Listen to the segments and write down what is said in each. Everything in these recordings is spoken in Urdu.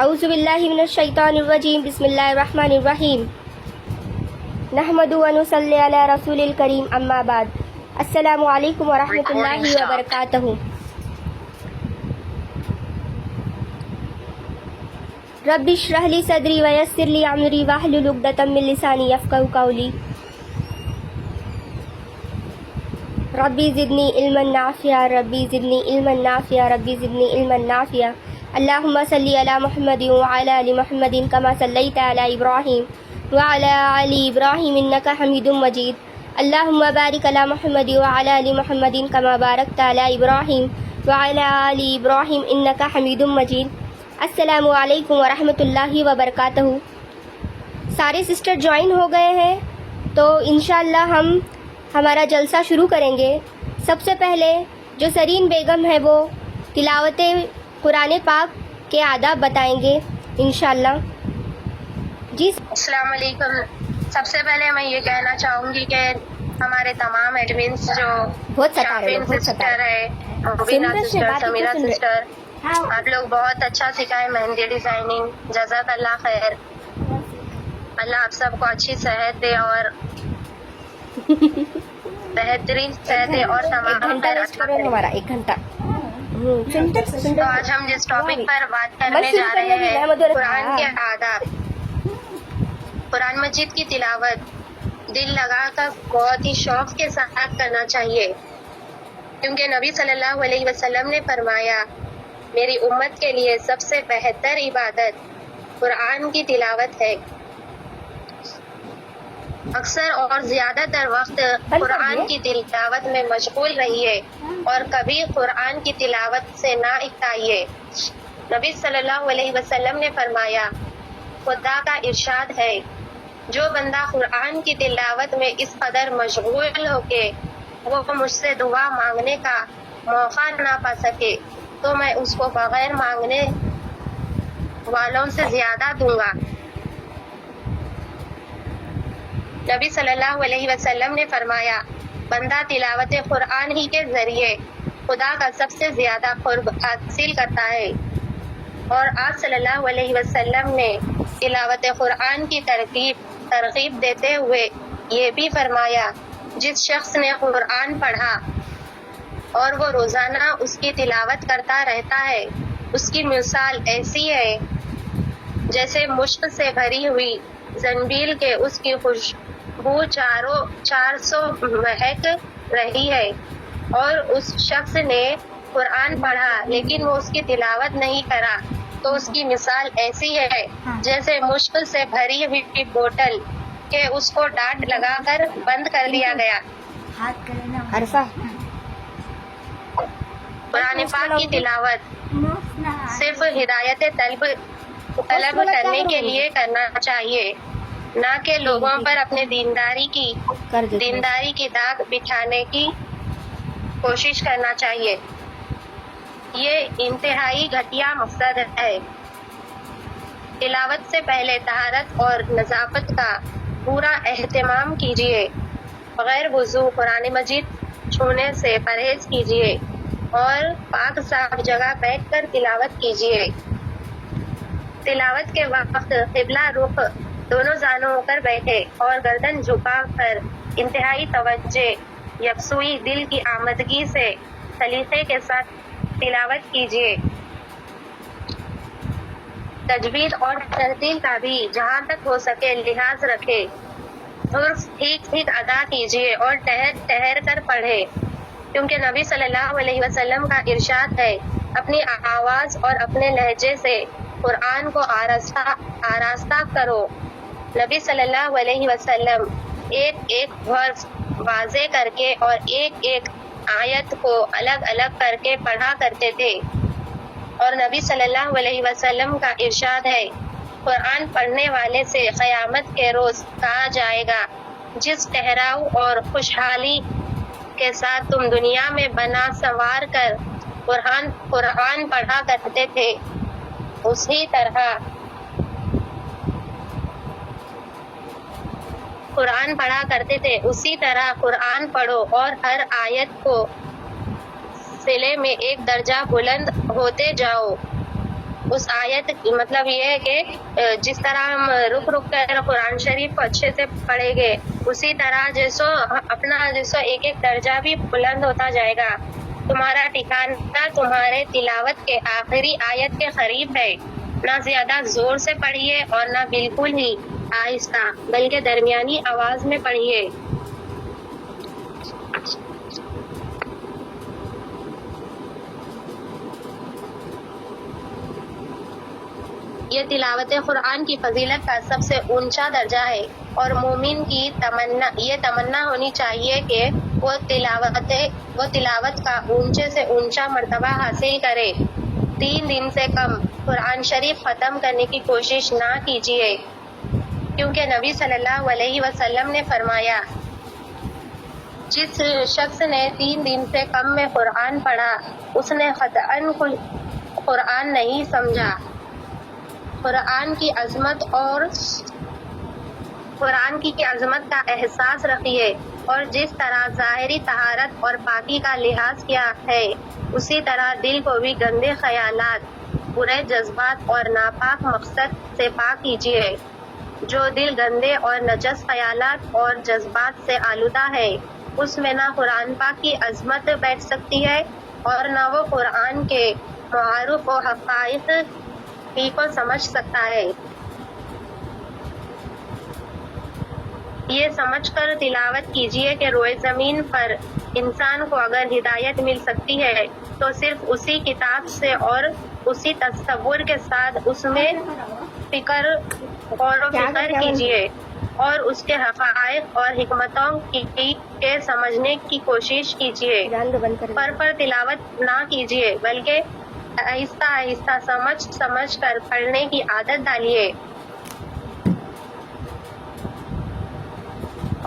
اعوذ باللہ من الشیطان الرجیم بسم اللہ الرحمن الرحیم نحمد و نصلی علی رسول الکریم اما بعد السلام علیکم ورحمۃ اللہ وبرکاتہ. رب اشرح لی صدری ویسر لی امری واحلل عقدۃ من لسانی یفقہوا قولی. ربی زدنی علما نافعا ربی زدنی علما نافعا ربی زدنی علما نافعا. اللہم صلی علی محمد وعلی آل محمد کما صلیت علی ابراہیم وعلی آل ابراہیم انک حمید مجید. اللہم بارک علی محمد وعلی آل محمد کما بارکت علی ابراہیم وعلی آل ابراہیم انک حمید مجید. السلام علیکم ورحمۃ اللہ وبرکاتہ. سارے سسٹر جوائن ہو گئے ہیں تو انشاءاللہ ہم ہمارا جلسہ شروع کریں گے. سب سے پہلے جو سرین بیگم ہے وہ تلاوت قرآن پاک کے آداب بتائیں گے انشاءاللہ. جی السلام علیکم. سب سے پہلے میں یہ کہنا چاہوں گی کہ ہمارے تمام ایڈمنس جو شافین سسٹر ہے، مبینہ سسٹر، سمیرہ سسٹر، آپ لوگ بہت اچھا سکھائے مہندی ڈیزائننگ. جزاک اللہ خیر. اللہ آپ سب کو اچھی صحت دے اور بہترین صحت دے اور تمام ہمارا 1 گھنٹہ. تو آج ہم جس ٹاپک پر بات کرنے جا رہے ہیں قرآن کے آداب. قرآن مجید کی تلاوت دل لگا کر بہت ہی شوق کے ساتھ کرنا چاہیے، کیونکہ نبی صلی اللہ علیہ وسلم نے فرمایا میری امت کے لیے سب سے بہتر عبادت قرآن کی تلاوت ہے. اکثر اور زیادہ تر وقت قرآن کی تلاوت میں مشغول رہیے اور کبھی قرآن کی تلاوت سے نہ اکتائیے. نبی صلی اللہ علیہ وسلم نے فرمایا خدا کا ارشاد ہے جو بندہ قرآن کی تلاوت میں اس قدر مشغول ہو کہ وہ مجھ سے دعا مانگنے کا موقع نہ پا سکے تو میں اس کو بغیر مانگنے والوں سے زیادہ دوں گا. نبی صلی اللہ علیہ وسلم نے فرمایا بندہ تلاوت قرآن ہی کے ذریعے خدا کا سب سے زیادہ قرب حاصل کرتا ہے. اور آپ صلی اللہ علیہ وسلم نے تلاوت قرآن کی ترغیب دیتے ہوئے یہ بھی فرمایا جس شخص نے قرآن پڑھا اور وہ روزانہ اس کی تلاوت کرتا رہتا ہے اس کی مثال ایسی ہے جیسے مشک سے بھری ہوئی زنبیل کے اس کی خوشبو 400 مہک رہی ہے. اور اس شخص نے قرآن پڑھا لیکن وہ اس کی تلاوت نہیں کرا تو اس کی مثال ایسی ہے جیسے مشک سے بھری ہوئی بوتل کہ اس کو ڈانٹ لگا کر بند کر دیا گیا. قرآن پاک کی تلاوت صرف ہدایت طلب کرنے کے لیے کرنا چاہیے، نہ کہ لوگوں پر اپنے دینداری کی داغ بٹھانے کی کوشش کرنا چاہیے. یہ انتہائی گھٹیا مقصد ہے. تلاوت سے پہلے طہارت اور نظافت کا پورا اہتمام کیجیے. بغیر وضو قرآن مجید چھونے سے پرہیز کیجیے اور پاک صاف جگہ بیٹھ کر تلاوت کیجیے. تلاوت کے وقت قبلہ رخ دونوں زانوں ہو کر بیٹھے اور گردن جھکا کر انتہائی توجہ یکسوئی دل کی آمدگی سے سلیقے کے ساتھ تلاوت کیجیے. تجوید اور ترتیل کا بھی جہاں تک ہو سکے لحاظ رکھے. حرف ٹھیک ادا کیجیے اور ٹھہر کر پڑھے، کیونکہ نبی صلی اللہ علیہ وسلم کا ارشاد ہے اپنی آواز اور اپنے لہجے سے قرآن کو آراستہ کرو. نبی صلی اللہ علیہ وسلم ایک حرف واضح کر کے اور ایک آیت کو الگ الگ کر کے پڑھا کرتے تھے. اور نبی صلی اللہ علیہ وسلم کا ارشاد ہے قرآن پڑھنے والے سے قیامت کے روز کہا جائے گا جس ٹھہراؤ اور خوشحالی کے ساتھ تم دنیا میں بنا سنوار کر قرآن پڑھا کرتے تھے اسی طرح قرآن پڑھو اور ہر آیت کو سلسلے میں ایک درجہ بلند ہوتے جاؤ. اس آیت مطلب یہ ہے کہ جس طرح ہم رک رک کر قرآن شریف کو اچھے سے پڑھیں گے اسی طرح اپنا ایک ایک درجہ بھی بلند ہوتا جائے گا. تمہارا ٹھکانہ تمہارے تلاوت کے آخری آیت کے قریب ہے. نہ زیادہ زور سے پڑھیے اور نہ بالکل ہی آہستہ بلکہ درمیانی آواز میں پڑھیے. یہ تلاوت قرآن کی فضیلت کا سب سے اونچا درجہ ہے اور مومن کی یہ تمنا ہونی چاہیے کہ وہ تلاوت کا اونچے سے اونچا مرتبہ حاصل کرے. 3 دن سے کم قرآن شریف ختم کرنے کی کوشش نہ کیجیے کیونکہ نبی صلی اللہ علیہ وسلم نے فرمایا جس شخص نے 3 دن سے کم میں قرآن پڑھا اس نے قطعاً قرآن نہیں سمجھا. قرآن کی عظمت کا احساس رکھیے اور جس طرح ظاہری طہارت اور پاکی کا لحاظ کیا ہے اسی طرح دل کو بھی گندے خیالات، برے جذبات اور ناپاک مقصد سے پاک کیجیے. جو دل گندے اور نجس خیالات اور جذبات سے آلودہ ہے اس میں نہ قرآن پاک کی عظمت بیٹھ سکتی ہے اور نہ وہ قرآن کے معارف و حقائق ہی کو سمجھ سکتا ہے. یہ سمجھ کر تلاوت کیجیے کہ روئے زمین پر انسان کو اگر ہدایت مل سکتی ہے تو صرف اسی کتاب سے اور اسی تصور کے ساتھ اس میں غور و فکر کیجیے اور اس کے حقائق اور حکمتوں کے سمجھنے کی کوشش کیجیے. پر تلاوت نہ کیجیے بلکہ آہستہ آہستہ سمجھ کر پڑھنے کی عادت ڈالیے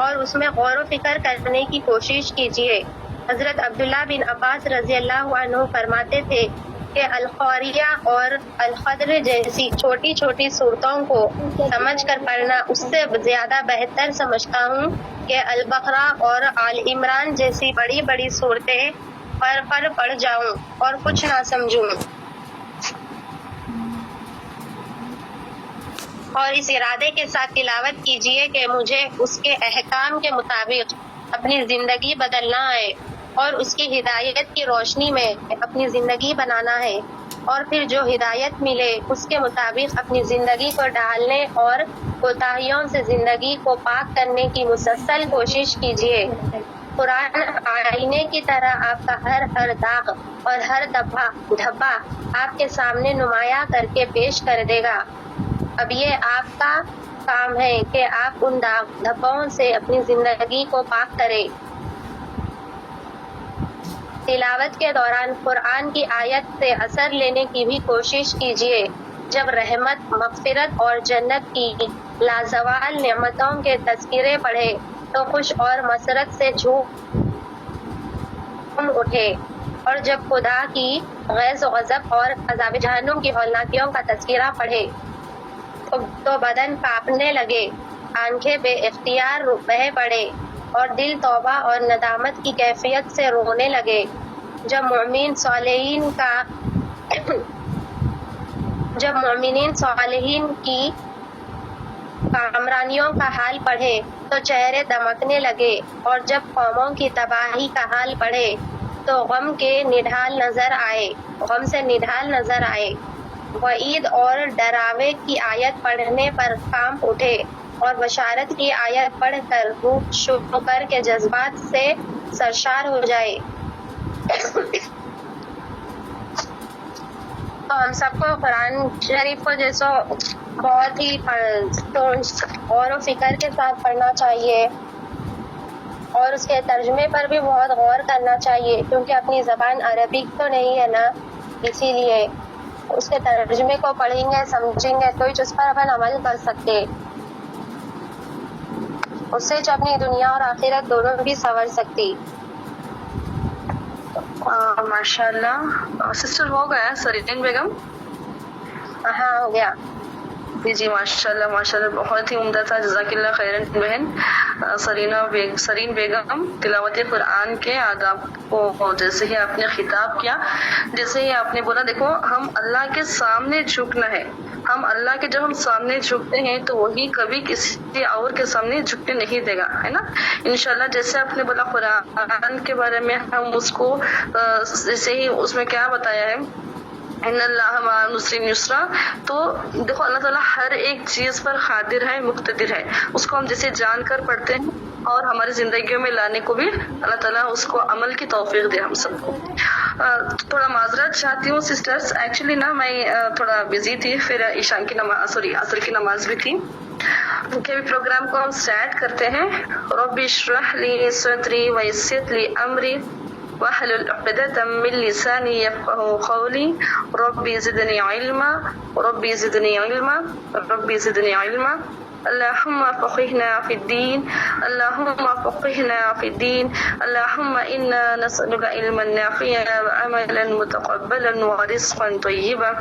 اور اس میں غور و فکر کرنے کی کوشش کیجیے. حضرت عبداللہ بن عباس رضی اللہ عنہ فرماتے تھے کہ القاریہ اور القدر جیسی چھوٹی چھوٹی صورتوں کو سمجھ کر پڑھنا اس سے زیادہ بہتر سمجھتا ہوں کہ البقرہ اور آل عمران جیسی بڑی بڑی صورتیں پر پڑھ جاؤں اور کچھ نہ سمجھوں. اور اس ارادے کے ساتھ تلاوت کیجیے کہ مجھے اس کے احکام کے مطابق اپنی زندگی بدلنا ہے اور اس کی ہدایت کی روشنی میں اپنی زندگی بنانا ہے اور پھر جو ہدایت ملے اس کے مطابق اپنی زندگی کو ڈھالنے اور کوتاہیوں سے زندگی کو پاک کرنے کی مسلسل کوشش کیجیے. قرآن آئینے کی طرح آپ کا ہر داغ اور ہر دھبا آپ کے سامنے نمایاں کر کے پیش کر دے گا. اب یہ آپ کا کام ہے کہ آپ ان دھبوں سے اپنی زندگی کو پاک کریں. تلاوت کے دوران قرآن کی آیت سے اثر لینے کی بھی کوشش کیجیے. جب رحمت، مغفرت اور جنت کی لازوال نعمتوں کے تذکرے پڑھے تو خوش اور مسرت سے جھوم اٹھے اور جب خدا کی غیظ و غضب اور عذاب جہنم کی ہولناکیوں کا تذکرہ پڑھے تو بدن کانپنے لگے، آنکھیں بے اختیار بہہ پڑے اور دل توبہ اور ندامت کی کیفیت سے رونے لگے. جب مومنین صالحین کی کامرانیوں کا حال پڑھے تو چہرے دمکنے لگے اور جب قوموں کی تباہی کا حال پڑھے تو غم سے نڈھال نظر آئے. وعید اور ڈراوے کی آیت پڑھنے پر کانپ اٹھے اور بشارت کی آیت پڑھ کر روح شکر کے جذبات سے سرشار ہو جائے. تو ہم سب کو قرآن شریف کو جیسو بہت ہی غور و فکر کے ساتھ پڑھنا چاہیے اور اس کے ترجمے پر بھی بہت غور کرنا چاہیے کیونکہ اپنی زبان عربی تو نہیں ہے نا، اسی لیے اس کے ترجمے کو پڑھیں گے سمجھیں گے تو اس پر اپن عمل کر سکتے، اس سے جو اپنی دنیا اور آخرت دونوں بھی سنور سکتی. ماشاء اللہ. سسٹر ہو گیا سرین بیگم؟ ہاں ہو گیا. جی ماشاءاللہ بہت ہی عمدہ تھا. جزاکاللہ خیرن بہن. سرین بیگم، تلاوت قرآن کے آداب کو جیسے ہی آپ نے خطاب کیا، جیسے ہی آپ نے بولا دیکھو ہم اللہ کے سامنے جھکنا ہے. ہم اللہ کے جب ہم سامنے جھکتے ہیں تو وہی کبھی کسی اور کے سامنے جھکنے نہیں دے گا، ہے نا. انشاءاللہ جیسے آپ نے بولا قرآن کے بارے میں، ہم اس کو جیسے ہی اس میں کیا بتایا ہے، ان اللہ مع العسر یسرا، تو دیکھو اللہ تعالیٰ ہر ایک چیز پر قادر ہے، مقتدر ہے. اس کو ہم جیسے جان کر پڑھتے ہیں اور ہماری زندگیوں میں لانے کو بھی اللہ تعالیٰ اس کو عمل کی توفیق دے ہم سب کو. تھوڑا معذرت چاہتی ہوں سسٹرز، ایکچولی نا میں تھوڑا بزی تھی، پھر عشاء کی نماز عصر کی نماز بھی تھی. کہ پروگرام کو ہم سٹارٹ کرتے ہیں. رب اشرح لی صدری ویسر لی امری واحلل عقدة من لساني يفقهوا قولي ربي زدني علما ربي زدني علما ربي زدني علما. اللهم فقهنا في الدين اللهم فقهنا في الدين اللهم إنا نسألك علما نافعا وعملا متقبلا ورزقا طيبا.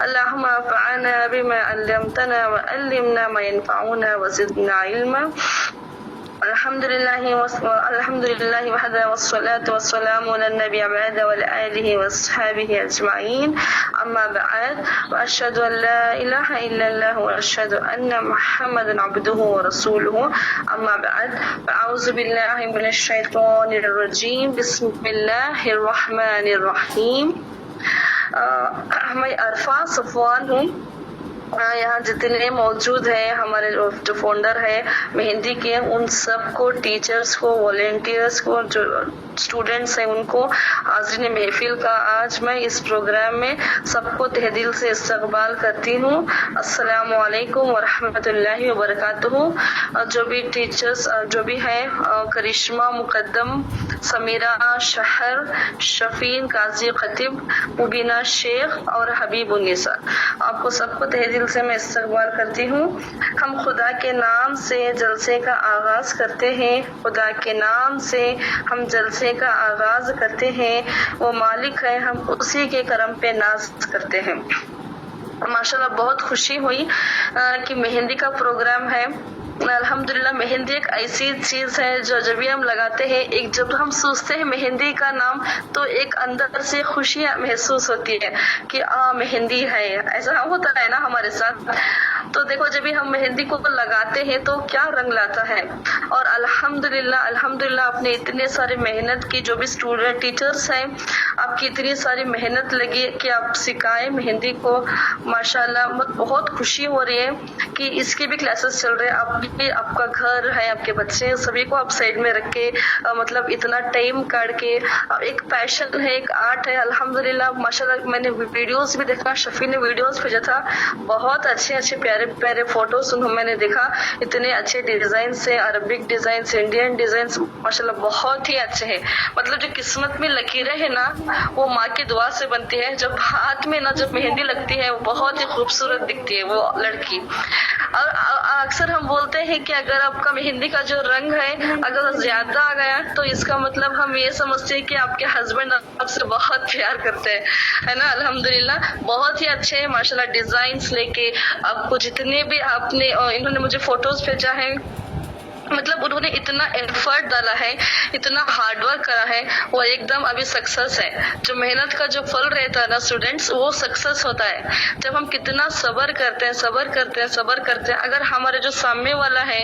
اللهم انفعنا بما علمتنا وعلمنا ما ينفعنا وزدنا علما. الحمد لله وحده والصلاة والسلام على النبي بعد وعلى آله وصحبه أجمعين. أما بعد وأشهد أن لا إله إلا الله وأشهد أن محمدا عبده ورسوله. أما بعد فأعوذ بالله من الشيطان الرجيم. بسم الله الرحمن الرحيم. میں عرفہ صفوان ہوں. یہاں جتنے موجود ہیں ہمارے جو فاؤنڈر ہے مہندی کے، ان سب کو، ٹیچرز کو، والنٹیئرز کو، جو اسٹوڈنٹس ہیں ان کو، حاضرین محفل کا، آج میں اس پروگرام میں سب کو تہ دل سے استقبال کرتی ہوں. السلام علیکم ورحمۃ اللہ وبرکاتہ. جو بھی ٹیچرز جو بھی ہیں، کرشمہ، مقدم، سمیرہ، شہر، شفین، قاضی خطیب، مبینہ شیخ اور حبیب النساء، آپ کو سب کو تہ دل سے میں استقبال کرتی ہوں. ہم خدا کے نام سے جلسے کا آغاز کرتے ہیں. خدا کے نام سے ہم جلسے کا آغاز کرتے ہیں. وہ مالک ہے، ہم اسی کے کرم پہ ناز کرتے ہیں. ماشاءاللہ بہت خوشی ہوئی کہ مہندی کا پروگرام ہے. الحمدللہ مہندی ایک ایسی چیز ہے جو جب بھی ہم لگاتے ہیں، ایک جب ہم سوچتے ہیں مہندی کا نام تو ایک اندر سے خوشی محسوس ہوتی ہے کہ مہندی ہے. ایسا ہوتا ہے نا ہمارے ساتھ. تو دیکھو جب بھی ہم مہندی کو لگاتے ہیں تو کیا رنگ لاتا ہے. اور الحمدللہ آپ نے اتنے سارے محنت کی، جو بھی اسٹوڈنٹ ٹیچرز ہیں آپ کی اتنی ساری محنت لگی کہ آپ سکھائے مہندی کو. ماشاءاللہ بہت خوشی ہو رہی ہے کہ اس کے بھی کلاسز چل رہے ہیں. آپ کا گھر ہے، آپ کے بچے ہیں، سبھی کو آپ سائڈ میں رکھ کے مطلب اتنا ٹائم کاٹ کے، ایک پیشن ہے، ایک آرٹ ہے. الحمدللہ ماشاءاللہ میں نے ویڈیوز بھی دیکھا، شفیع نے ویڈیوز بھیجا تھا، بہت اچھے پیارے پیارے فوٹوز میں نے دیکھا. اتنے اچھے ڈیزائنس ہیں، عربک ڈیزائنس، انڈین ڈیزائنس، ماشاءاللہ بہت ہی اچھے ہیں. مطلب جو قسمت میں لکیریں ہیں نا وہ ماں کی دعا سے بنتی ہے. جب ہاتھ میں نا جب مہندی لگتی ہے وہ بہت ہی خوبصورت دکھتی ہے وہ لڑکی. اور اکثر ہم بولتے ہیں کہ اگر آپ کا مہندی کا جو رنگ ہے اگر زیادہ آ گیا تو اس کا مطلب ہم یہ سمجھتے ہیں کہ آپ کے ہسبینڈ آپ سے بہت پیار کرتے ہیں، ہے نا. الحمدللہ بہت ہی اچھے ماشاءاللہ ڈیزائنس لے کے آپ کو جتنے بھی آپ نے، انہوں نے مجھے فوٹوز بھیجا ہے، مطلب انہوں نے اتنا ایفرٹ ڈالا ہے، اتنا ہارڈ ورک کرا ہے، وہ ایک دم ابھی سکسیس ہے. جو محنت کا جو پھل رہتا ہے نا اسٹوڈینٹس، وہ سکسیس ہوتا ہے جب ہم کتنا صبر کرتے ہیں. اگر ہمارے جو سامنے والا ہے،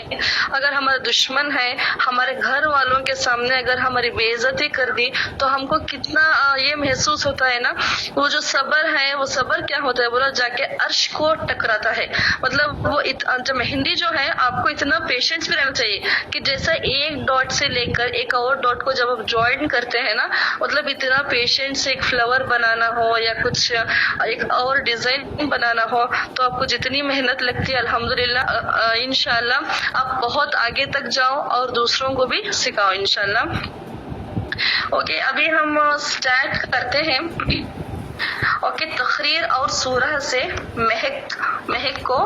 اگر ہمارا دشمن ہے، ہمارے گھر والوں کے سامنے اگر ہماری بے عزتی کر دی تو ہم کو کتنا یہ محسوس ہوتا ہے نا. وہ جو صبر ہے، وہ صبر کیا ہوتا ہے بولا، جا کے عرش کو ٹکراتا ہے. مطلب وہ جو مہندی جو ہے آپ کو اتنا پیشنس بھی رہنا چاہیے کہ جیسا ایک ڈاٹ سے لے کر ایک اور ڈاٹ کو جب آپ جوائن کرتے ہیں نا، مطلب اتنا پیشنٹ سے ایک فلاور بنانا ہو یا کچھ ایک اور ڈیزائن بنانا ہو تو آپ کو جتنی محنت لگتی ہے الحمدللہ انشاءاللہ آپ بہت آگے تک جاؤ اور دوسروں کو بھی سکھاؤ انشاءاللہ. اوکے ابھی ہم سٹارٹ کرتے ہیں. اوکے تقریر اور سورہ سے مہک کو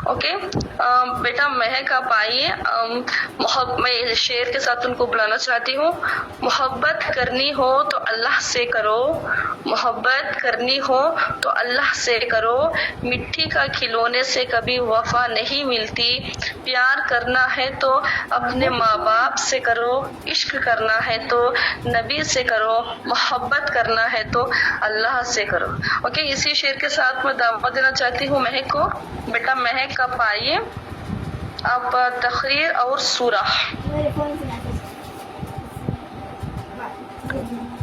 اوکے بیٹا مہک آپ آئیے. میں شعر کے ساتھ ان کو بلانا چاہتی ہوں. محبت کرنی ہو تو اللہ سے کرو, محبت کرنی ہو تو اللہ سے کرو, مٹی کا کھلونے سے کبھی وفا نہیں ملتی, پیار کرنا ہے تو اپنے ماں باپ سے کرو, عشق کرنا ہے تو نبی سے کرو, محبت کرنا ہے تو اللہ سے کرو. اوکے اسی شعر کے ساتھ میں دعوت دینا چاہتی ہوں مہک کو. بیٹا مہک آپ آئیے, آپ تقریر اور سورہ.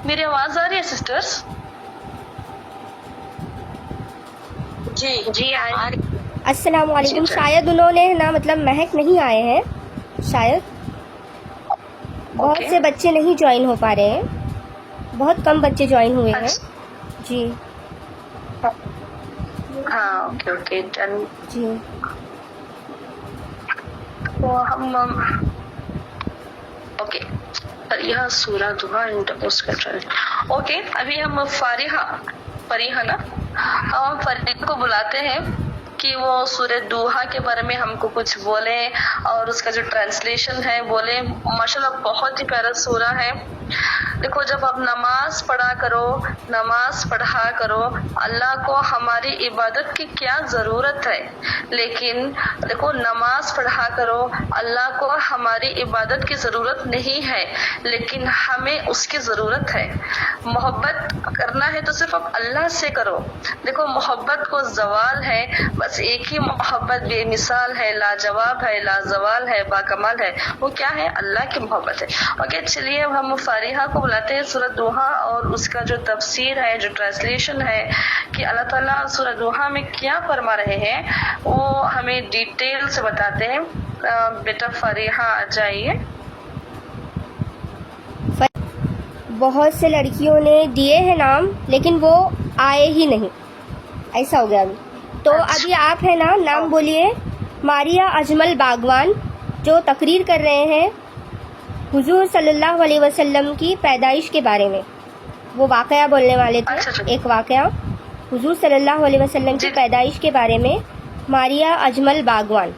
میری آواز آ رہی ہے سسٹرس؟ جی السلام علیکم. شاید انہوں نے نا مطلب مہک نہیں آئے ہیں, شاید بہت سے بچے نہیں جوائن ہو پا رہے ہیں, بہت کم بچے جوائن ہوئے ہیں. جی ہاں اوکے اوکے ڈن. جی تو ہم اوکے فریحہ سورہ دعا اس کا اوکے ابھی ہم فریحہ نا ہم فریحہ کو بلاتے ہیں کہ وہ سورہ دوحہ کے بارے میں ہم کو کچھ بولے اور اس کا جو ٹرانسلیشن ہے بولے. ماشاءاللہ بہت ہی پیارا سورہ ہے. دیکھو جب آپ نماز پڑھا کرو اللہ کو ہماری عبادت کی کیا ضرورت ہے, لیکن دیکھو نماز پڑھا کرو اللہ کو ہماری عبادت کی ضرورت نہیں ہے, لیکن ہمیں اس کی ضرورت ہے. محبت کرنا ہے تو صرف آپ اللہ سے کرو. دیکھو محبت کو زوال ہے, بس ایک ہی محبت بے مثال ہے, لاجواب ہے, لازوال ہے, باکمال ہے. وہ کیا ہے؟ اللہ کی محبت ہے. اوکے چلیے اب ہم فریحہ کو بلاتے ہیں سورہ دوحہ اور اس کا جو تفسیر ہے, جو ٹرانسلیشن ہے کہ اللہ تعالیٰ سورہ دوحہ میں کیا فرما رہے ہیں وہ ہمیں ڈیٹیل سے بتاتے ہیں. بیٹا فریحہ آ جائیے. بہت سے لڑکیوں نے دیے ہیں نام لیکن وہ آئے ہی نہیں, ایسا ہو گیا ابھی. تو ابھی آپ ہے نا نام بولیے. ماریہ اجمل باغوان جو تقریر کر رہے ہیں حضور صلی اللہ علیہ وسلم کی پیدائش کے بارے میں, وہ واقعہ بولنے والے تھے. ایک واقعہ حضور صلی اللہ علیہ وسلم کی پیدائش کے بارے میں. ماریہ اجمل باغوان.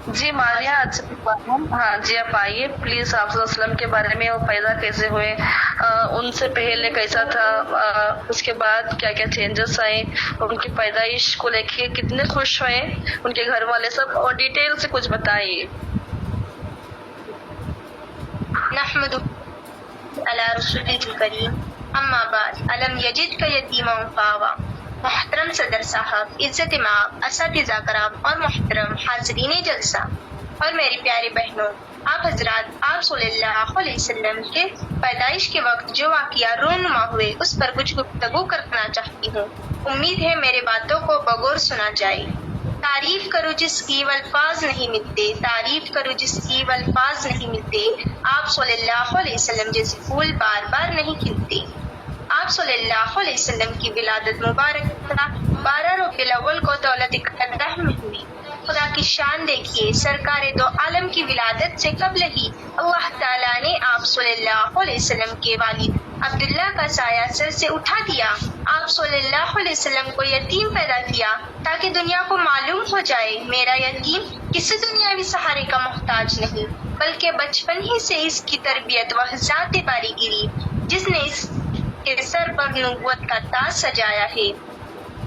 جی ماریہ ہاں جی آپ آئیے پلیز. آپ صلی اللہ علیہ وسلم کے بارے میں وہ پیدا کیسے ہوئے, ان سے پہلے کیسا تھا, اس کے بعد کیا کیا چینجز آئے, ان کی پیدائش کو لے کے کتنے خوش ہوئے, ان کے گھر والے سب, اور ڈیٹیل سے کچھ بتائیے. نحمد علی رسول الکریم اما بعد علم یجد کا یتیما فاوا. محترم صدر صاحب, عزت مآب, اساتذہ کرام اور محترم حاضرین جلسہ اور میری پیاری بہنوں, آپ حضرات آپ صلی اللہ علیہ وسلم کے پیدائش کے وقت جو واقعہ رونما ہوئے اس پر کچھ گفتگو کرنا چاہتی ہوں. امید ہے میرے باتوں کو بغور سنا جائے. تعریف کرو جس کی الفاظ نہیں ملتے, تعریف کرو جس کی الفاظ نہیں ملتے. آپ صلی اللہ علیہ وسلم جیسے پھول بار بار نہیں کھلتے. آپ صلی اللہ علیہ وسلم کی ولادت مبارک 12 ربیع الاول کو دولت قدہ میں ہوئی. خدا کی شان دیکھیے, سرکار دو عالم کی ولادت سے قبل ہی اللہ تعالیٰ نے آپ صلی اللہ علیہ وسلم کے والد عبداللہ کا سایہ سر سے اٹھا دیا. آپ صلی اللہ علیہ وسلم کو یتیم پیدا کیا تاکہ دنیا کو معلوم ہو جائے میرا یتیم کسی دنیاوی سہارے کا محتاج نہیں, بلکہ بچپن ہی سے اس کی تربیت و ذات باری گری جس نے اس کے سر پر نبوت کا تاج سجایا ہے.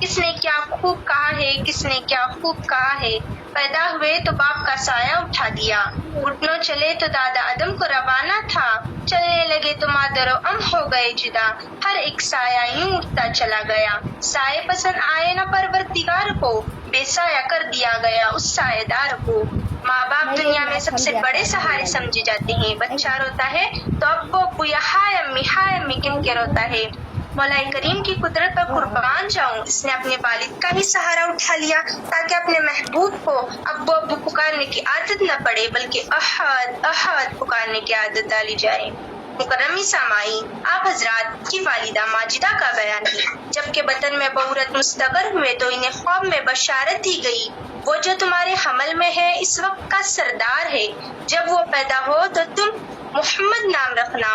کس نے کیا خوب کہا ہے, کس نے کیا خوب کہا ہے. پیدا ہوئے تو باپ کا سایہ اٹھا دیا, گھٹنوں چلے تو دادا آدم کو روانہ تھا, چلنے لگے تو مادر و ام ہو گئے جدا. ہر ایک سایہ یوں اٹھتا چلا گیا, سائے پسند آئے نہ پروردگار کو, بے سایہ کر دیا گیا اس سایہ دار کو. ماں باپ دنیا میں سب سے بڑے سہارے سمجھے جاتے ہیں. بچہ روتا ہے تو ابو یا ہائے امی کہہ کے روتا ہے. مولا کریم کی قدرت پر قربان جاؤں, اس نے اپنے والد کا ہی سہارا اٹھا لیا تاکہ اپنے محبوب کو ابو ابو پکارنے کی عادت نہ پڑے بلکہ احد احد پکارنے کی عادت ڈالی جائے. مکرمی سامعین, آپ حضرات کی والدہ ماجدہ کا بیان ہے. جبکہ بطن میں بعورت مستقر ہوئے تو انہیں خواب میں بشارت دی گئی, وہ جو تمہارے حمل میں ہے اس وقت کا سردار ہے, جب وہ پیدا ہو تو تم محمد نام رکھنا.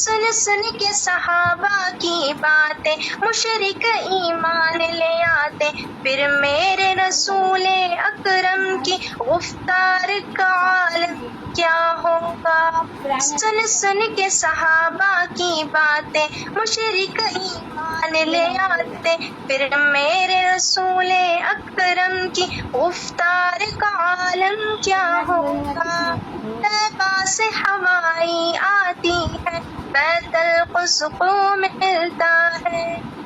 سن سن کے صحابہ کی باتیں مشرک ایمان لے آتے، پھر میرے رسول اکرم کی گفتار کا عالم کیا ہوگا۔ سن سن کے صحابہ کی باتیں مشرک ایمان لے آتے، پھر میرے رسول اکرم کی گفتار کا عالم کیا ہوگا۔ طیبہ سے ہوائی آتی ہے، بیت القدس کو ملتا ہے،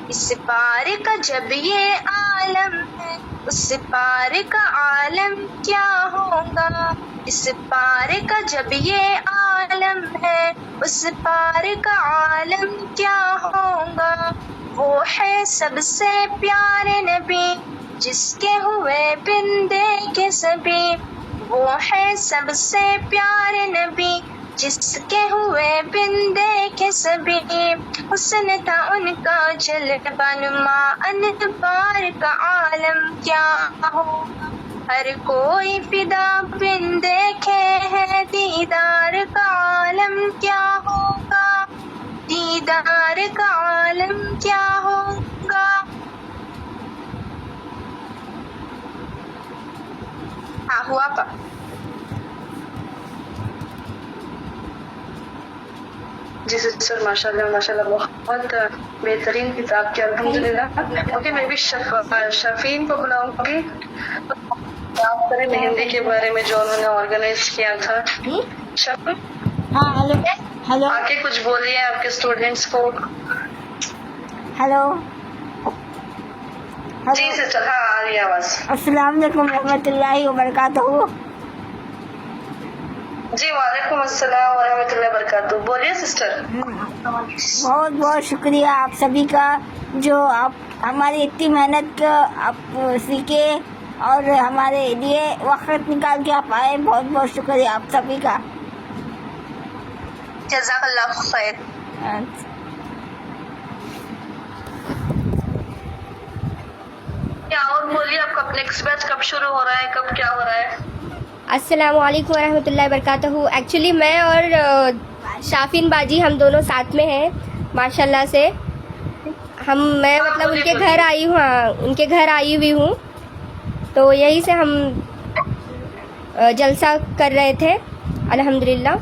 اس پار کا جب یہ عالم ہے، اس پار کا عالم کیا ہوگا۔ اس پار کا جب یہ عالم ہے، اس پار کا عالم کیا ہوگا۔ وہ ہے سب سے پیارے نبی، جس کے ہوئے بندے کے سبھی، وہ ہے سب سے پیارے نبی، جس کے ہوئے بندے کے سبھی، حسن تھا ان کا جلوہ نما، انوار کا عالم کیا ہوگا۔ ہر کوئی فدا بن دیکھے ہے، دیدار کا عالم کیا ہوگا، دیدار کا عالم کیا ہوگا۔ ہوا پا جی سسٹر، ماشاء اللہ بہت بہترین کتاب کی الحمدللہ۔ اوکے، میں بھی شفین کو بلاؤں گی بات کریں مہندی کے بارے میں جو انہوں نے آرگنائز کیا تھا۔ شفین، ہاں ہیلو آ کے کچھ بولیے آپ کے اسٹوڈینٹس کو۔ ہیلو جی سسٹر، ہاں آ رہی ہے آواز۔ السلام علیکم ورحمۃ اللہ وبرکاتہ۔ جی وعلیکم السلام ورحمۃ اللہ وبرکاتہ، بولیے سسٹر۔ بہت بہت شکریہ آپ سبھی کا، جو آپ ہماری اتنی محنت کو آپ سیکھے اور ہمارے لیے وقت نکال کے آپ آئے، بہت بہت شکریہ آپ سبھی کا۔ جزاک اللہ خیر۔ اور بولیے آپ کا نیکسٹ بیچ کب شروع ہو رہا ہے، کب کیا ہو رہا ہے؟ السلام علیکم ورحمۃ اللہ وبرکاتہ۔ ایکچولی میں اور شافین باجی ہم دونوں ساتھ میں ہیں ماشاءاللہ سے۔ میں مطلب ان کے گھر آئی ہوں، ہاں ان کے گھر آئی ہوئی ہوں، تو یہی سے ہم جلسہ کر رہے تھے الحمدللہ۔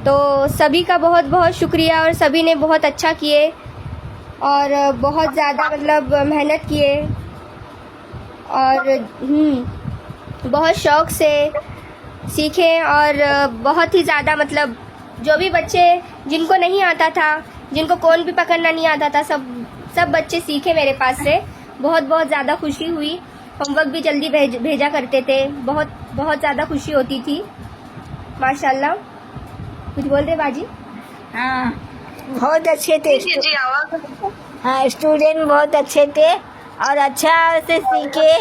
تو سبھی کا بہت بہت شکریہ، اور سبھی نے بہت اچھا کیے اور بہت زیادہ مطلب محنت کیے، اور بہت شوق سے سیکھے، اور بہت ہی زیادہ مطلب جو بھی بچے جن کو نہیں آتا تھا، جن کو کون بھی پکڑنا نہیں آتا تھا، سب بچے سیکھے میرے پاس سے۔ بہت بہت زیادہ خوشی ہوئی، ہوم ورک بھی جلدی بھیجا کرتے تھے، بہت بہت زیادہ خوشی ہوتی تھی ماشاءاللہ۔ کچھ بول رہے باجی؟ ہاں بہت اچھے تھے، جی آواز۔ ہاں اسٹوڈینٹ بہت اچھے تھے اور اچھا سے سیکھے،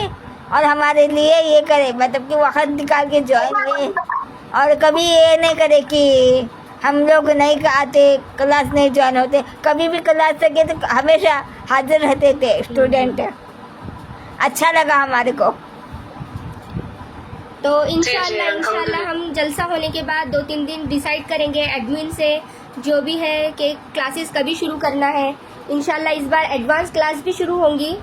اور ہمارے لیے یہ کرے مطلب کہ وقت نکال کے جوائن ہوئے، اور کبھی یہ نہیں کرے کہ ہم لوگ نہیں آتے، کلاس نہیں جوائن ہوتے، کبھی بھی کلاس سکے تو ہمیشہ حاضر رہتے تھے اسٹوڈینٹ۔ اچھا لگا ہمارے کو۔ تو انشاءاللہ ہم جلسہ ہونے کے بعد 2-3 دن ڈیسائیڈ کریں گے ایڈمن سے جو بھی ہے کہ کلاسز کبھی شروع کرنا ہے۔ انشاءاللہ اس بار ایڈوانس کلاس بھی شروع ہوں گی،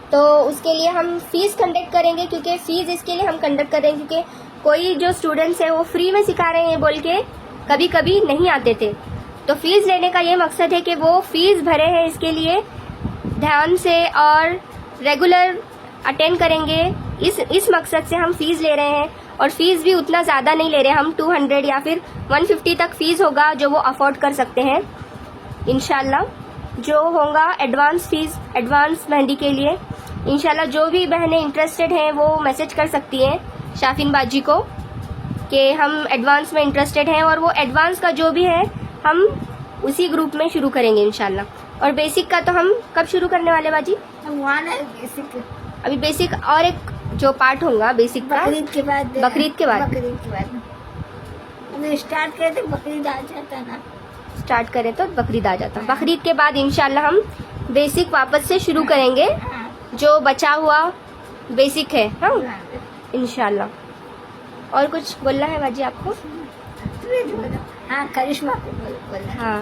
تو اس کے لیے ہم فیس کنڈکٹ کریں گے، کیونکہ فیس اس کے لیے ہم کنڈکٹ کریں گے کیونکہ کوئی جو اسٹوڈنٹس ہیں وہ فری میں سکھا رہے ہیں بول کے کبھی کبھی نہیں آتے تھے، تو فیس لینے کا یہ مقصد ہے کہ وہ فیس بھرے ہیں، اس کے لیے دھیان سے اور ریگولر اٹینڈ کریں گے، اس مقصد سے ہم فیس لے رہے ہیں۔ اور فیس بھی اتنا زیادہ نہیں لے رہے، ہم 200 یا پھر 150 تک فیس ہوگا جو وہ افورڈ کر سکتے ہیں انشاءاللہ۔ جو ہوگا ایڈوانس فیس، ایڈوانس مہندی کے لیے انشاءاللہ۔ جو بھی بہنیں انٹرسٹڈ ہیں وہ میسج کر سکتی ہیں شافین باجی کو کہ ہم ایڈوانس میں انٹرسٹڈ ہیں، اور وہ ایڈوانس کا جو بھی ہے ہم اسی گروپ میں شروع کریں گے انشاءاللہ۔ اور بیسک کا تو ہم کب شروع کرنے والے باجی؟ ابھی بیسک اور ایک جو پارٹ ہوگا بیسک کا بقرعید کے بعد، بقرعید کے بعد ابھی اسٹارٹ کرے تو بقرعید آ جاتا نا، اسٹارٹ کریں تو بقرعید آ جاتا۔ بقرعید کے بعد انشاءاللہ ہم بیسک واپس سے شروع کریں گے، جو بچا ہوا بیسک ہے، ہاں انشاءاللہ۔ اور کچھ بولنا ہے باجی آپ کو؟ ہاں کرشمہ کو بولنا۔ ہاں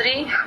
3।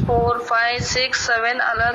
4, 5, 6, 7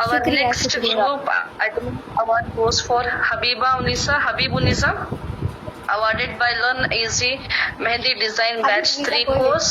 our next group award goes for Habib-Unnisa, awarded by Learn Easy Mehndi Design Batch 3 course।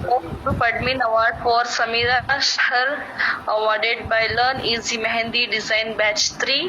Group Admin Award for Samira Shahar, awarded by Learn Easy Mehendi Design Batch 3।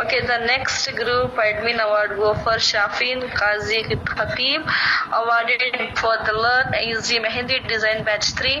Okay, the next group admin award go for Shafin Qazi Khatib, awarded for the Learn Easy Mehendi Design Batch 3।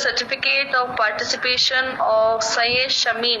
certificate of participation of Sayyid Shamim,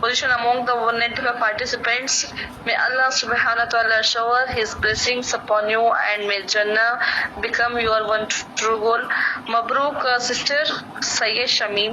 position among the 195 participants. May Allah subhanahu wa ta'ala shower his blessings upon you and may Jannah become your one true goal. Mabruk sister Sayyed Shamim.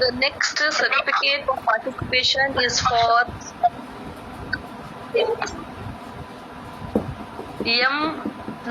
The next certificate of participation is for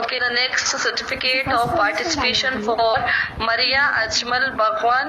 Okay, the next certificate of participation for Maria Ajmal Bhagwan.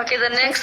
Okay, the next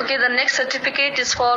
Okay, the next certificate is for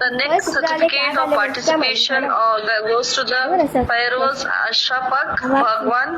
The next certificate of participation goes to the Fairoz Ashfaq Bhagwan.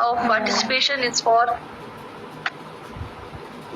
of participation is for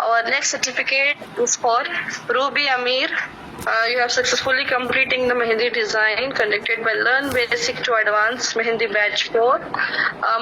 Our next certificate is for Ruby Amir. You have successfully completing the Mehendi design conducted by Learn Basic to Advanced Mehendi Batch 4.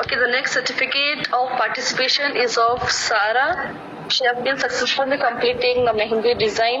Okay, the next certificate of participation is of Sara. She has been successfully completing the Mehendi design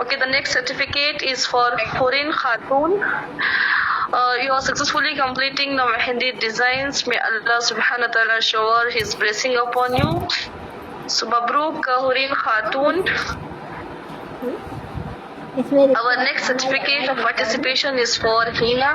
Okay, the next certificate is for Hurin Khatun. You are successfully completing the Mehndi designs. May Allah subhanahu wa ta'ala shower His blessing upon you. So, Mabruk Hurin Khatun. Our next certificate of participation is for Hina.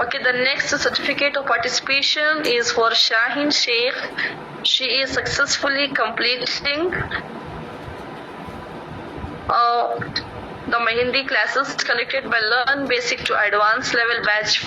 Okay, the next certificate of participation is for Shahin Sheikh. She is successfully completing the Mehndi classes conducted by Learn Basic to Advanced Level Batch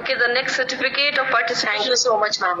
Okay, the next certificate of participation. Thank you so much, ma'am.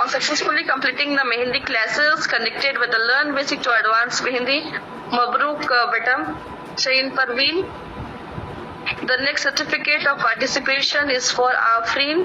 on successfully completing the Mehndi classes conducted with the Learn Basic to Advanced Mehndi. Mabruk beta Shahin Parveen. The next certificate of participation is for Afreen.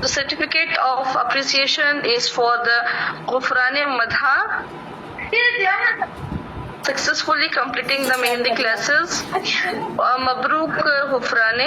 The certificate of appreciation is for the Ghufran Madha. Successfully completing the Mehndi classes. Mabruk Ghufrane.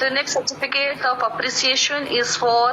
The next certificate of appreciation is for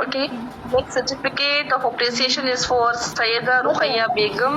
Okay. Next certificate of appreciation is for Sayyida Ruqayya Begum.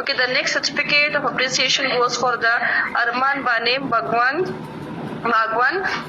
Okay, the next certificate of appreciation goes for the Arman Bane Bhagwan.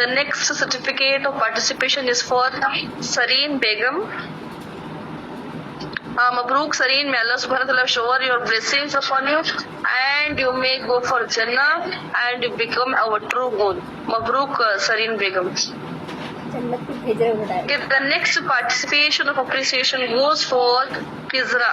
The next certificate of participation is for Sareen Begum. Mabruk Sareen, may Allah subhanahu wa ta'ala shower your blessings upon you and you may go for Jannah and you become our true goal. Mabruk Sareen Begum. Okay, the next participation of appreciation goes for Khizra.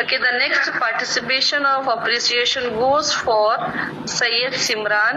Okay, the next participation of appreciation goes for Sayyid Simran.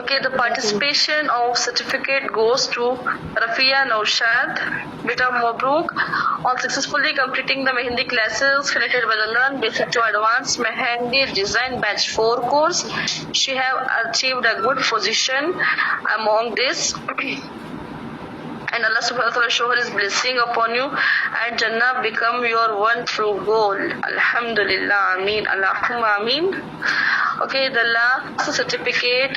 Okay, the participation of certificate goes to Rafia Naushad. Beta Mabruk on successfully completing the Mehendi classes connected by the Learn Basic to Advanced Mehendi Design Batch 4 course. She have achieved a good position among this. And Allah subhanahu wa ta'ala show His blessing upon you and Jannah become your one true goal. Alhamdulillah, Ameen, Allahumma Ameen. Okay, the last certificate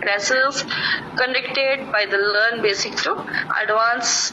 classes conducted by the Learn Basic to Advanced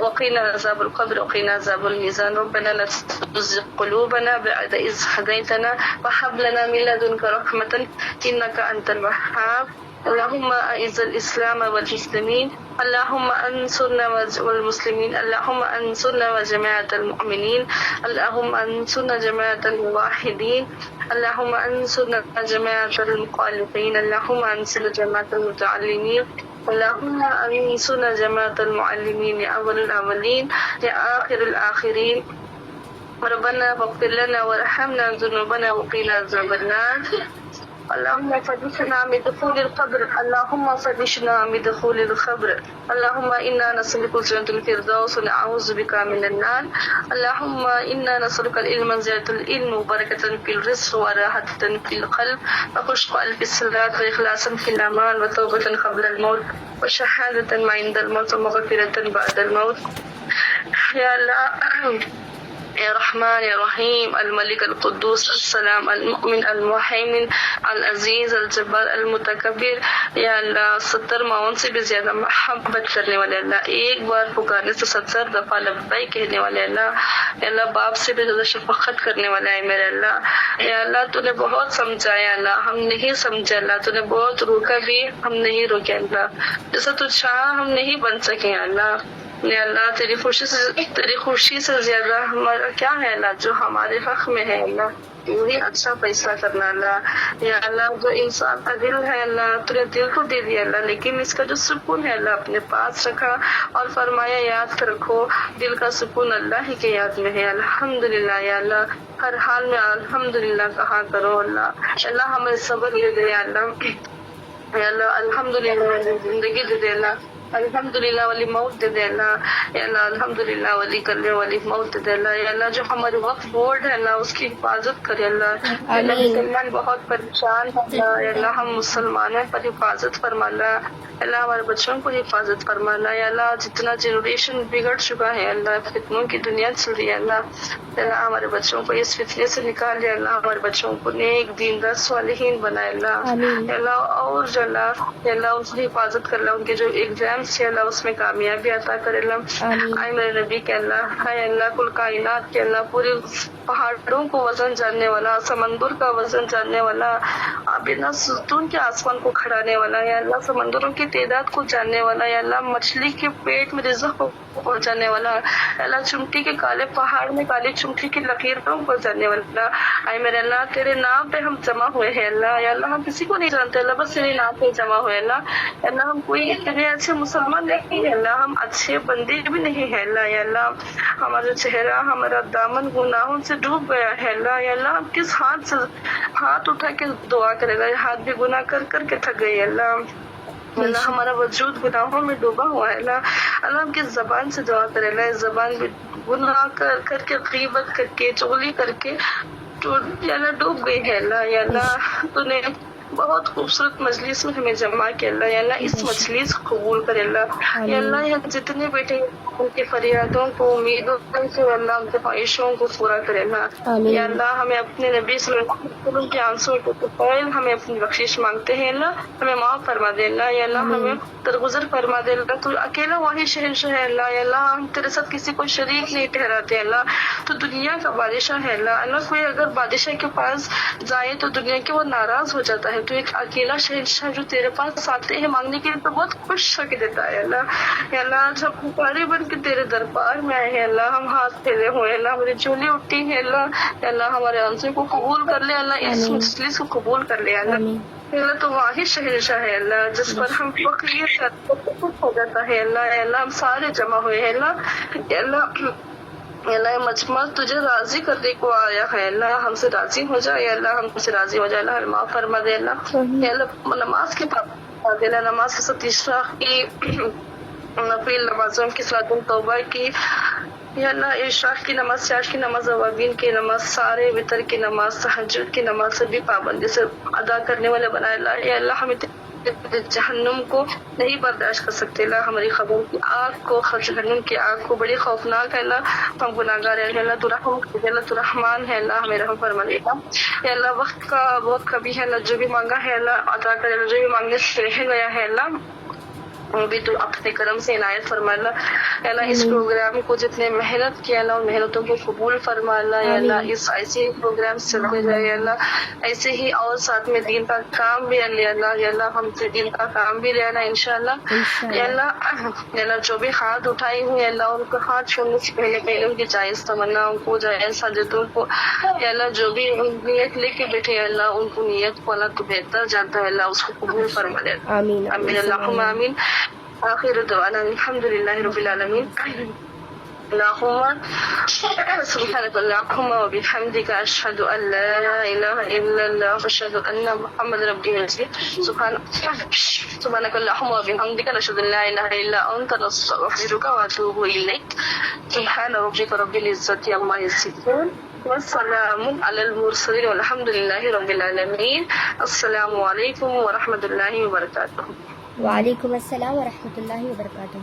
وقنا عذاب القبر وقنا عذاب الميزان ربنا لا تزغ قلوبنا بعد إذ هديتنا وهب لنا من لدنك رحمة إنك أنت الوهاب اللهم أعز الإسلام والمسلمين اللهم أنصرنا والمسلمين اللهم أنصرنا وجماعة المؤمنين اللهم أنصرنا جماعة الموحدين اللهم أنصرنا جماعة المخالفين اللهم أنصر جماعة المتعلمين اللهم أنصرنا جماعة المعلمين يا أول الأولين يا آخر الآخرين ربنا فاغفر لنا وارحمنا ذنوبنا وقنا عذاب النار اللهم فرجنا من دخول القبر اللهم فرجنا من دخول القبر اللهم إنا نسألك جنة الفردوس ونعوذ بك من النار اللهم إنا نسألك العلم زيادة العلم وبركة في الرزق وراحة في القلب وخشوع في الصلاة وإخلاصا في الأعمال وتوبة قبل الموت وشهادة ما عند الموت ومغفرة بعد الموت يا الله يا رحمن يا رحيم الملك القدوس السلام المؤمن المهيمن العزیز الجبار المتکبر یا اللہ 70 معاون سے بھی زیادہ محبت کرنے والے اللہ، ایک بار پکارنے سے 70 دفعہ لبیک کہنے والے اللہ، یا اللہ باپ سے بھی زیادہ شفقت کرنے والا ہے میرے اللہ، یا اللہ تو نے بہت سمجھایا اللہ، ہم نہیں سمجھے اللہ، تو نے بہت روکا بھی ہم نہیں روکے اللہ، جیسا تو چاہا ہم نہیں بن سکے اللہ، یا اللہ تیری خوشی سے زیادہ ہمارا کیا ہے اللہ، جو ہمارے حق میں ہے اللہ وہی اچھا فیصلہ کرنا اللہ، یا اللہ جو انسان کا دل ہے اللہ تو نے دل کو دے دیا اللہ، لیکن اس کا جو سکون ہے اللہ اپنے پاس رکھا اور فرمایا یاد رکھو دل کا سکون اللہ ہی کے یاد میں ہے الحمدللہ، یا اللہ ہر حال میں الحمدللہ کہا کرو اللہ، اللہ ہمیں صبر دے دے اللہ، یا اللہ الحمدللہ زندگی دے دے اللہ، الحمدللہ والی موت دے دے اللہ، یا اللہ الحمدللہ والی کرنے والی موت دے دے اللہ، یا اللہ جو ہمارے وقت بورڈ ہے اللہ اس کی حفاظت کرے اللہ، یا اللہ مسلمان بہت پریشان ہے اللہ، یا اللہ ہم مسلمانوں پر حفاظت فرما اللہ، اللہ ہمارے بچوں کو حفاظت فرما اللہ، یا اللہ جتنا جنریشن بگڑ چکا ہے اللہ فتنوں کی دنیا چل رہی ہے اللہ، یا اللہ ہمارے بچوں کو اس فتنے سے نکال یا اللہ، ہمارے بچوں کو نیک دیندار صالحین بنائے اللہ، یا اللہ اور جو اللہ یا اللہ اس کی حفاظت کر اللہ، ان کے جو ایگزام سے اللہ اس میں کامیابی عطا کر اللہ، آئے میرے نبی کے اللہ، ہے اللہ کل کائنات کے اللہ، پوری پہاڑوں کو وزن جاننے والا، سمندر کا وزن جاننے والا، بنا ستون کے آسمان کو کھڑانے والا، یا اللہ سمندروں کی تعداد کو جاننے والا، یا اللہ مچھلی کے پیٹ میں رزق کو پہنچانے والا، یا اللہ چمٹی کے کالے پہاڑ میں کالی چمٹی کی لکیروں کو جاننے والا، آئے میرے اللہ تیرے نام پہ ہم جمع ہوئے ہیں اللہ، یا اللہ ہم کسی کو نہیں جانتے اللہ، بس تیرے نام پہ جمع ہوئے اللہ، یا اللہ ہم کوئی اتنے اچھے مسلمان نہیں ہے اللہ، ہم اچھے بندے بھی نہیں ہے اللہ، یا اللہ ہمارا چہرہ ہمارا دامن گناہوں سے ڈوب گیا ہے اللہ، یا اللہ ہم کس ہاتھ سے ہاتھ اٹھا کے دعا کرے گا، یہ ہاتھ بھی گناہ کر کر کے تھک گئی اللہ، اللہ ہمارا وجود گناہوں میں ڈوبا ہوا ہے اللہ، اللہ ہم کس زبان سے دعا کرے اللہ، اس زبان بھی گناہ کر کر کے غیبت کر کے چغلی کر کے یا اللہ ڈوب گئی ہے اللہ، یا اللہ تو نے بہت خوبصورت مجلس میں ہمیں جمع کیا اللہ. یا اللہ اس مجلس کو قبول کرے اللہ. یا اللہ یہاں جتنے بیٹے ان کی فریادوں کو امیدوں سے اللہ ان کے خواہشوں کو پورا کرے اللہ. یا اللہ ہمیں اپنے نبی صلی اللہ علیہ وسلم کے آنسوں کے فضائل ہمیں اپنی بخشش مانگتے ہیں اللہ. ہمیں معاف فرما دے اللہ. یا اللہ ہمیں درگزر فرما دے اللہ. تو اکیلا واحد شہنشاہ ہے اللہ. یا اللہ ہم تیرے ساتھ کسی کو شریک نہیں ٹھہراتے اللہ. تو دنیا کا بادشاہ ہے اللہ. اللہ کوئی اگر بادشاہ کے پاس جائے تو دنیا کے وہ ناراض ہو جاتا ہے. تو ایک اکیلا شہنشاہ جو تیرے پاس آتے ہیں مانگنے کے لیے تو بہت خوش ہو کے دیتا ہے اللہ. یا اللہ جب پکارے بن کے تیرے دربار میں آئے ہیں اللہ, ہم ہاتھ پھیلے ہوئے اللہ, ہماری جھولی اٹھی ہے اللہ. یا اللہ ہمارے آنسوں کو قبول کر لے اللہ. اس مجلس کو قبول کر لے اللہ. اللہ تو واحد شہنشاہ ہے اللہ جس پر ہم فخریت کرتے ہو جاتا ہے اللہ. یا اللہ ہم سارے جمع ہوئے ہیں اللہ. یا اللہ اللہ مجمع تجھے راضی کرنے کو آیا ہے اللہ. ہم سے راضی ہو جائے اللہ. ہم سے راضی ہو جائے اللہ. معاف فرما دے اللہ. یا اللہ نماز کے پابند اللہ, نماز کے ساتھ اشراق کی, نفل نمازوں کی, صلاۃ التوبہ کی. یا اللہ اشراق کی نماز, چاش کی نماز, اوابین کی نماز, سارے وتر کی نماز, تہجد کی نماز سبھی پابندی سے ادا کرنے والے بنائے اللہ. یا اللہ ہمیں جہنم کو نہیں برداشت کر سکتے اللہ. ہماری خبر کی آگ کو, جہنم کی آگ کو بڑی خوفناک ہے اللہ. ہم گناہ گار ہیں اللہ. تو رحم اللہ, تو رحمان ہے اللہ, ہمیں رحم فرما دے اللہ. یا اللہ وقت کا بھی ہے اللہ, جو بھی مانگا ہے اللہ عطا کرے اللہ. جو بھی مانگنے سے رہ گیا ہے اللہ وہ بھی تو اپنے کرم سے عنایت فرما اللہ. یا اللہ اس پروگرام کو جتنے محنت کیا اللہ ان محنتوں کو قبول فرما اللہ. یا اللہ اس ایسے ہی پروگرام چلتے جائے اللہ. ایسے ہی اور ساتھ میں دین کا کام بھی لے اللہ. یا اللہ ہم سے دین کا کام بھی لینا انشاءاللہ. یا اللہ جو بھی ہاتھ اٹھائے ہوئے اللہ ان کو ہاتھ چھوڑنے سے پہلے ان کی جائز تمناؤں کو, جائز سجدوں کو, یا اللہ جو بھی نیت لے کے بیٹھے اللہ ان کو نیت کو اللہ تو بہتر جانتا ہے اللہ, اس کو قبول فرما دے. آمین آمین اللہم آمین. آخر دعوانا الحمدللہ رب العالمین. اللہم سبحانک اللہم وبحمدک اشہد ان لا الہ الا اللہ واشہد ان محمد ربی ورسولہ. سبحانک اللہم وبحمدک نشہد ان لا الہ الا انت نستغفرک ونتوب الیک. سبحان ربک رب العزۃ عما یصفون والسلام علی المرسلین والحمد للہ رب العالمین. السلام علیکم ورحمۃ اللہ وبرکاتہ. وعلیکم السلام ورحمۃ اللہ وبرکاتہ.